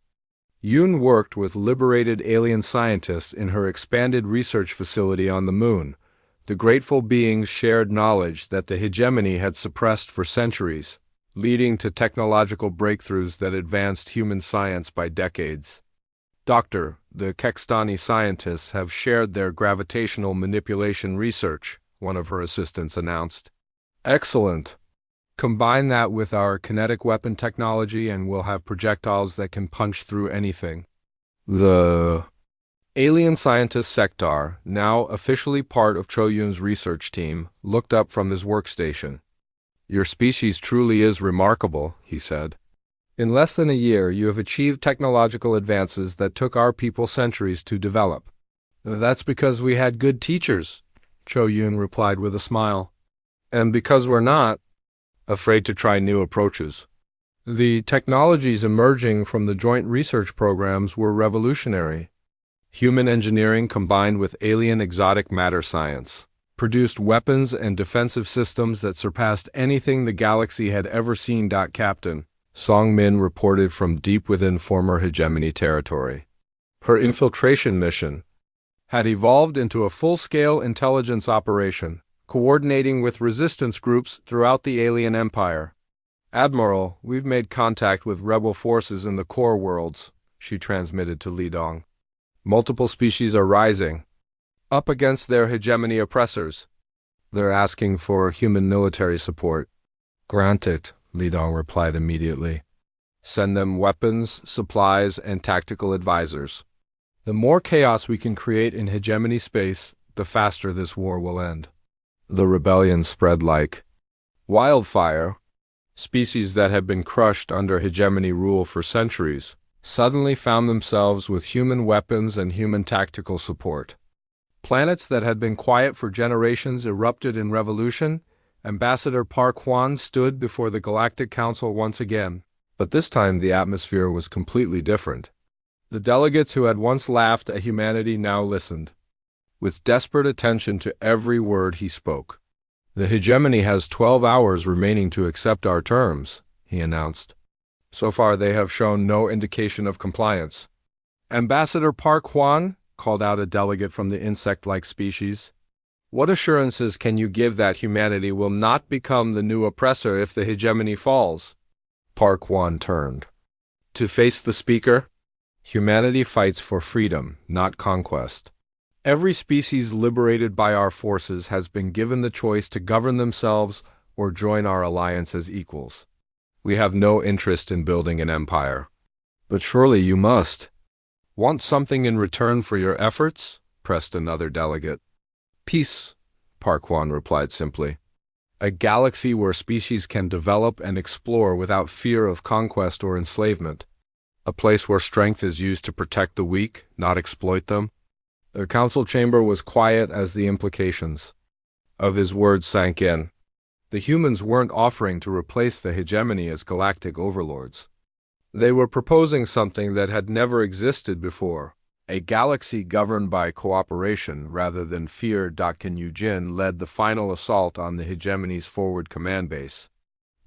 Speaker 1: Yoon worked with liberated alien scientists in her expanded research facility on the moon. The grateful beings shared knowledge that the hegemony had suppressed for centuries, leading to technological breakthroughs that advanced human science by decades. "Doctor, the Kekstani scientists have shared their gravitational manipulation research," one of her assistants announced. "Excellent. Combine that with our kinetic weapon technology and we'll have projectiles that can punch through anything." The alien scientist Sektar, now officially part of Cho Yun's research team, looked up from his workstation. "Your species truly is remarkable," he said. "In less than a year, you have achieved technological advances that took our people centuries to develop." "That's because we had good teachers," Cho Yun replied with a smile. "And because we're not afraid to try new approaches. The technologies emerging from the joint research programs were revolutionary. Human engineering combined with alien exotic matter science produced weapons and defensive systems that surpassed anything the galaxy had ever seen." Captain Song Min reported from deep within former hegemony territory. Her infiltration mission had evolved into a full-scale intelligence operation, coordinating with resistance groups throughout the alien empire. "Admiral, we've made contact with rebel forces in the core worlds," she transmitted to Li Dong. Multiple species are rising, up against their hegemony oppressors. They're asking for human military support. Grant it, Li Dong replied immediately. Send them weapons, supplies, and tactical advisors. The more chaos we can create in hegemony space, the faster this war will end. The rebellion spread like wildfire. Species that had been crushed under hegemony rule for centuries suddenly found themselves with human weapons and human tactical support. Planets that had been quiet for generations erupted in revolution. Ambassador Park Hwan stood before the Galactic Council once again, but this time the atmosphere was completely different. The delegates who had once laughed at humanity now listened, with desperate attention to every word he spoke. The hegemony has 12 hours remaining to accept our terms, he announced. So far they have shown no indication of compliance. Ambassador Park Hwan, called out a delegate from the insect-like species. What assurances can you give that humanity will not become the new oppressor if the hegemony falls? Park Hwan turned to face the speaker. Humanity fights for freedom, not conquest. Every species liberated by our forces has been given the choice to govern themselves or join our alliance as equals. We have no interest in building an empire. But surely you must. Want something in return for your efforts? Pressed another delegate. Peace, Park Hwan replied simply. A galaxy where species can develop and explore without fear of conquest or enslavement. A place where strength is used to protect the weak, not exploit them. The council chamber was quiet as the implications of his words sank in. The humans weren't offering to replace the hegemony as galactic overlords. They were proposing something that had never existed before, a galaxy governed by cooperation rather than fear. Can Yujin led the final assault on the hegemony's forward command base.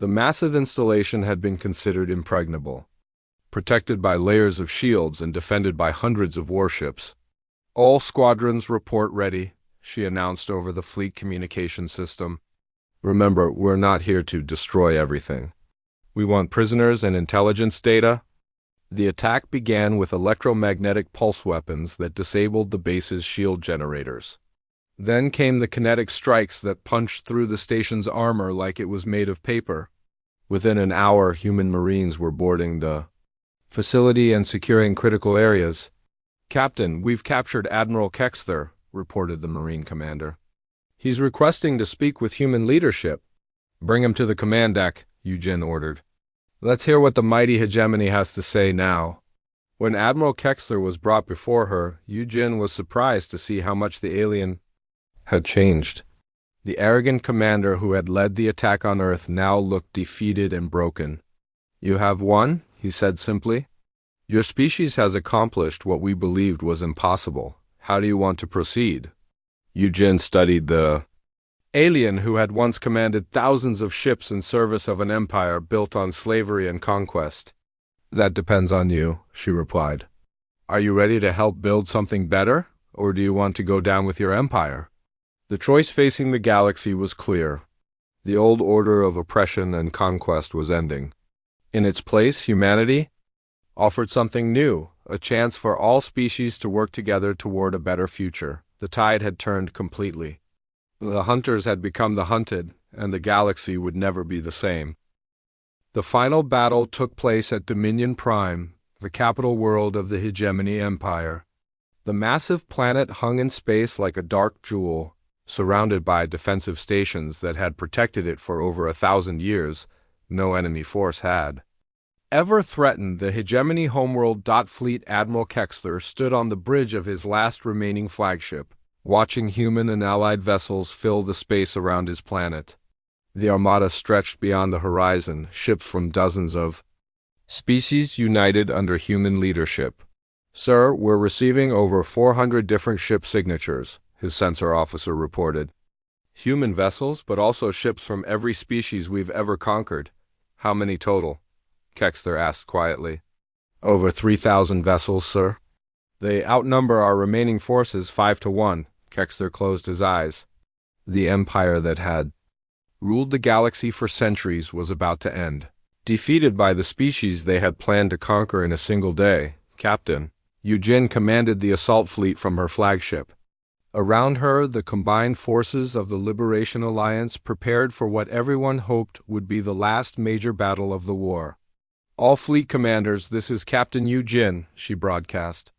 Speaker 1: The massive installation had been considered impregnable, protected by layers of shields and defended by hundreds of warships. All squadrons report ready, she announced over the fleet communication system. Remember, we're not here to destroy everything. We want prisoners and intelligence data. The attack began with electromagnetic pulse weapons that disabled the base's shield generators. Then came the kinetic strikes that punched through the station's armor like it was made of paper. Within an hour, human Marines were boarding the facility and securing critical areas. Captain, we've captured Admiral Kexther, reported the Marine commander. He's requesting to speak with human leadership. Bring him to the command deck, Yujin ordered. Let's hear what the mighty hegemony has to say now. When Admiral Kexler was brought before her, Yujin was surprised to see how much the alien had changed. The arrogant commander who had led the attack on Earth now looked defeated and broken. You have won, he said simply. Your species has accomplished what we believed was impossible. How do you want to proceed? Yujin studied the alien who had once commanded thousands of ships in service of an empire built on slavery and conquest. That depends on you, she replied. Are you ready to help build something better, or do you want to go down with your empire? The choice facing the galaxy was clear. The old order of oppression and conquest was ending. In its place, humanity offered something new, a chance for all species to work together toward a better future. The tide had turned completely. The hunters had become the hunted, and the galaxy would never be the same. The final battle took place at Dominion Prime, the capital world of the Hegemony Empire. The massive planet hung in space like a dark jewel, surrounded by defensive stations that had protected it for over 1,000 years. No enemy force had ever threatened the hegemony homeworld. Fleet Admiral Kexler stood on the bridge of his last remaining flagship, watching human and allied vessels fill the space around his planet. The armada stretched beyond the horizon, ships from dozens of species united under human leadership. Sir, we're receiving over 400 different ship signatures, his sensor officer reported. Human vessels, but also ships from every species we've ever conquered. How many total? Kexler asked quietly. Over 3,000 vessels, sir. They outnumber our remaining forces 5-1. Kexler closed his eyes. The empire that had ruled the galaxy for centuries was about to end. Defeated by the species they had planned to conquer in a single day, Captain Yujin commanded the assault fleet from her flagship. Around her, the combined forces of the Liberation Alliance prepared for what everyone hoped would be the last major battle of the war. "All fleet commanders, this is Captain Yujin," she broadcast.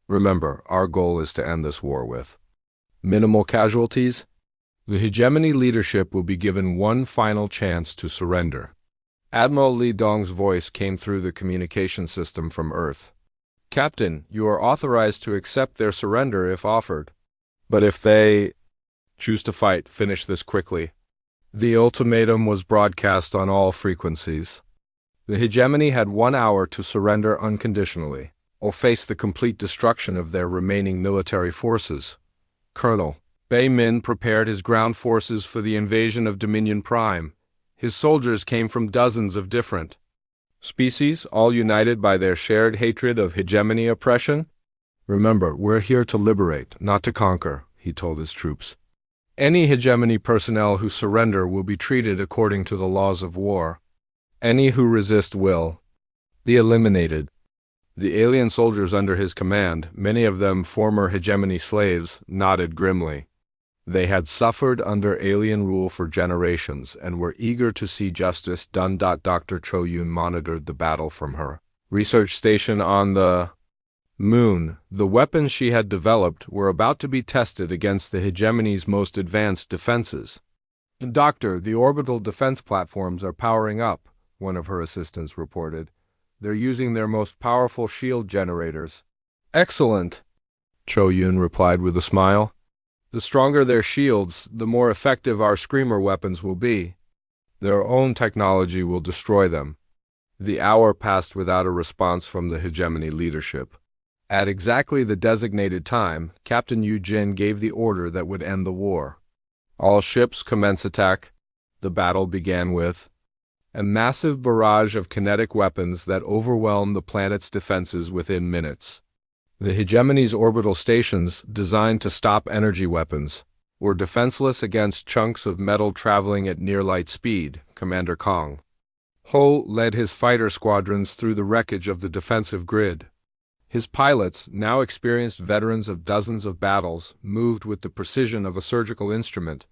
Speaker 1: "Remember, our goal is to end this war with minimal casualties. The hegemony leadership will be given one final chance to surrender." Admiral Li Dong's voice came through the communication system from Earth. "Captain, you are authorized to accept their surrender if offered. But if they choose to fight, finish this quickly." The ultimatum was broadcast on all frequencies. The hegemony had 1 hour to surrender unconditionally, or face the complete destruction of their remaining military forces. Colonel Bei Min prepared his ground forces for the invasion of Dominion Prime. His soldiers came from dozens of different species, all united by their shared hatred of hegemony oppression. "Remember, we're here to liberate, not to conquer," he told his troops. "Any hegemony personnel who surrender will be treated according to the laws of war. Any who resist will be eliminated." The alien soldiers under his command, many of them former hegemony slaves, nodded grimly. They had suffered under alien rule for generations and were eager to see justice done. Dr. Cho Yun monitored the battle from her research station on the Moon. The weapons she had developed were about to be tested against the hegemony's most advanced defenses. "Doctor, the orbital defense platforms are powering up," one of her assistants reported. "They're using their most powerful shield generators." "Excellent," Cho Yun replied with a smile. "The stronger their shields, the more effective our screamer weapons will be. Their own technology will destroy them." The hour passed without a response from the hegemony leadership. At exactly the designated time, Captain Yujin gave the order that would end the war. "All ships commence attack." The battle began with a massive barrage of kinetic weapons that overwhelmed the planet's defenses within minutes. The hegemony's orbital stations, designed to stop energy weapons, were defenseless against chunks of metal traveling at near-light speed. Commander Kong Ho led his fighter squadrons through the wreckage of the defensive grid. His pilots, now experienced veterans of dozens of battles, moved with the precision of a surgical instrument.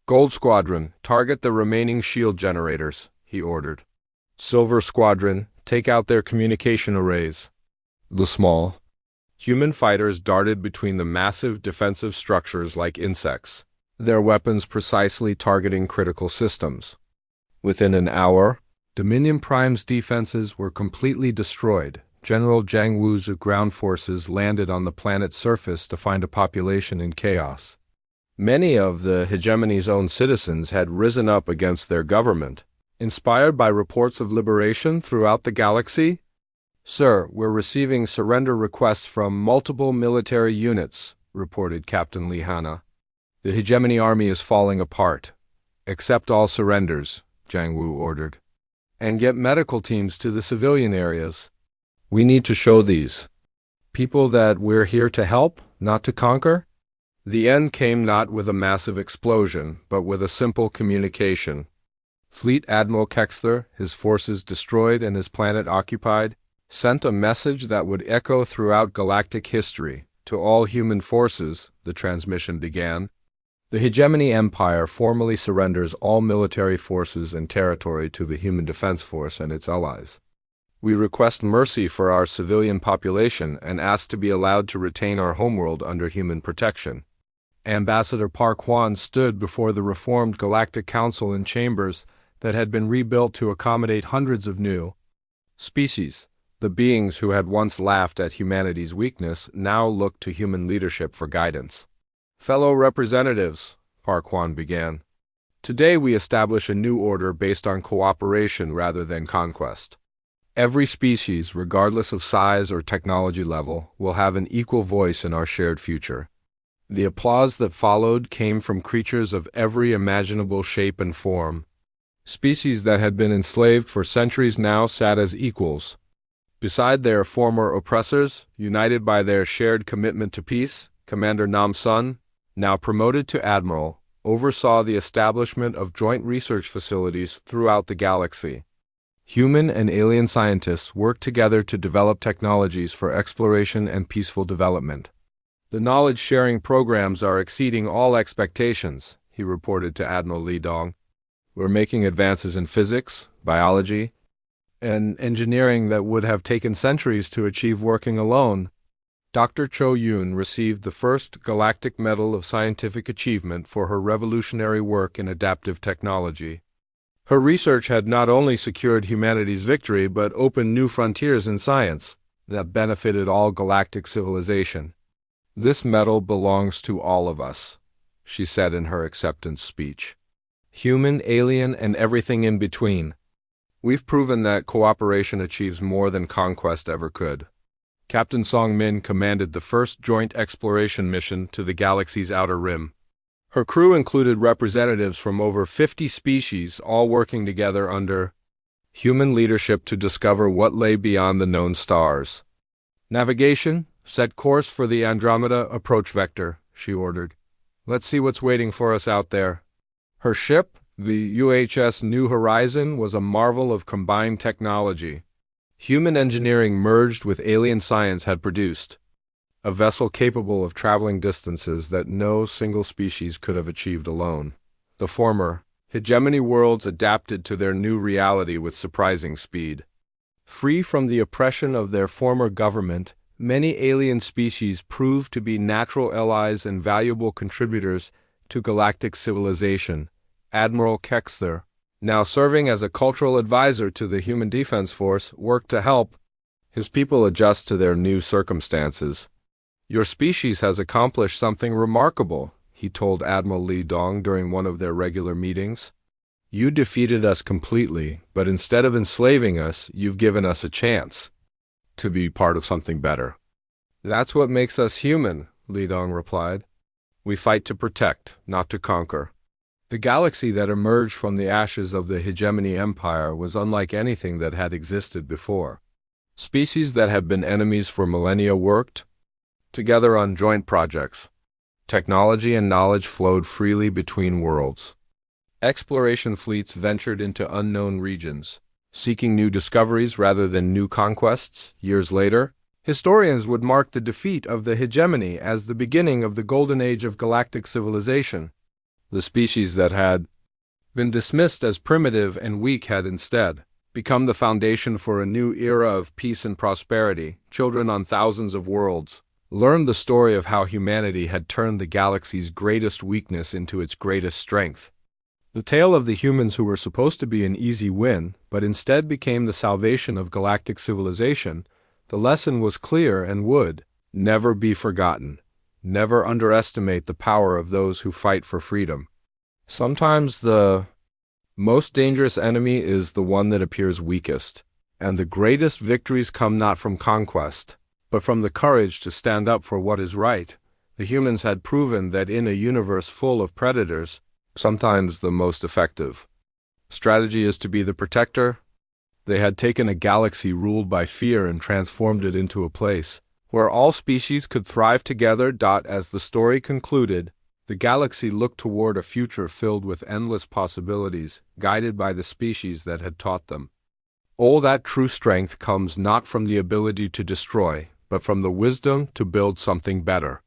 Speaker 1: "Gold Squadron, target the remaining shield generators," he ordered. "Silver Squadron, take out their communication arrays." The small human fighters darted between the massive defensive structures like insects, their weapons precisely targeting critical systems. Within an hour, Dominion Prime's defenses were completely destroyed. General Zhang Wu's ground forces landed on the planet's surface to find a population in chaos. Many of the hegemony's own citizens had risen up against their government, inspired by reports of liberation throughout the galaxy. "Sir, we're receiving surrender requests from multiple military units," reported Captain Li Hana. "The hegemony army is falling apart. Accept all surrenders," Zhang Wu ordered. "And get medical teams to the civilian areas. We need to show these people that we're here to help, not to conquer." The end came not with a massive explosion, but with a simple communication. Fleet Admiral Kexler, his forces destroyed and his planet occupied, sent a message that would echo throughout galactic history. "To all human forces," the transmission began, "the hegemony empire formally surrenders all military forces and territory to the Human Defense Force and its allies. We request mercy for our civilian population and ask to be allowed to retain our homeworld under human protection." Ambassador Park Hwan stood before the reformed Galactic Council in chambers that had been rebuilt to accommodate hundreds of new species. The beings who had once laughed at humanity's weakness now looked to human leadership for guidance. "Fellow representatives," Park Hwan began, "today we establish a new order based on cooperation rather than conquest. Every species, regardless of size or technology level, will have an equal voice in our shared future." The applause that followed came from creatures of every imaginable shape and form. Species that had been enslaved for centuries now sat as equals beside their former oppressors, united by their shared commitment to peace. Commander Nam Sun, now promoted to admiral, oversaw the establishment of joint research facilities throughout the galaxy. Human and alien scientists work together to develop technologies for exploration and peaceful development. The knowledge-sharing programs are exceeding all expectations, he reported to Admiral Li Dong. We're making advances in physics, biology, and engineering that would have taken centuries to achieve working alone. Dr. Cho Yoon received the first Galactic Medal of Scientific Achievement for her revolutionary work in adaptive technology. Her research had not only secured humanity's victory but opened new frontiers in science that benefited all galactic civilization. This medal belongs to all of us, she said in her acceptance speech. Human, alien, and everything in between. We've proven that cooperation achieves more than conquest ever could. Captain Song Min commanded the first joint exploration mission to the galaxy's outer rim. Her crew included representatives from over 50 species, all working together under human leadership to discover what lay beyond the known stars. Navigation, set course for the Andromeda approach vector, she ordered. Let's see what's waiting for us out there. Her ship, the UHS New Horizon, was a marvel of combined technology. Human engineering merged with alien science had produced a vessel capable of traveling distances that no single species could have achieved alone. The former hegemony worlds adapted to their new reality with surprising speed. Free from the oppression of their former government, many alien species proved to be natural allies and valuable contributors to galactic civilization. Admiral Kexler, now serving as a cultural advisor to the Human Defense Force, worked to help his people adjust to their new circumstances. Your species has accomplished something remarkable, he told Admiral Li Dong during one of their regular meetings. You defeated us completely, but instead of enslaving us, you've given us a chance to be part of something better. That's what makes us human, Li Dong replied. We fight to protect, not to conquer. The galaxy that emerged from the ashes of the hegemony empire was unlike anything that had existed before. Species that had been enemies for millennia worked together on joint projects. Technology and knowledge flowed freely between worlds. Exploration fleets ventured into unknown regions, seeking new discoveries rather than new conquests. Years later, historians would mark the defeat of the hegemony as the beginning of the golden age of galactic civilization. The species that had been dismissed as primitive and weak had instead become the foundation for a new era of peace and prosperity. Children on thousands of worlds learned the story of how humanity had turned the galaxy's greatest weakness into its greatest strength. The tale of the humans who were supposed to be an easy win, but instead became the salvation of galactic civilization. The lesson was clear and would never be forgotten. Never underestimate the power of those who fight for freedom. Sometimes the most dangerous enemy is the one that appears weakest, and the greatest victories come not from conquest, but from the courage to stand up for what is right. The humans had proven that in a universe full of predators, sometimes the most effective strategy is to be the protector. They had taken a galaxy ruled by fear and transformed it into a place where all species could thrive together. As the story concluded, the galaxy looked toward a future filled with endless possibilities, guided by the species that had taught them. All that true strength comes not from the ability to destroy, but from the wisdom to build something better.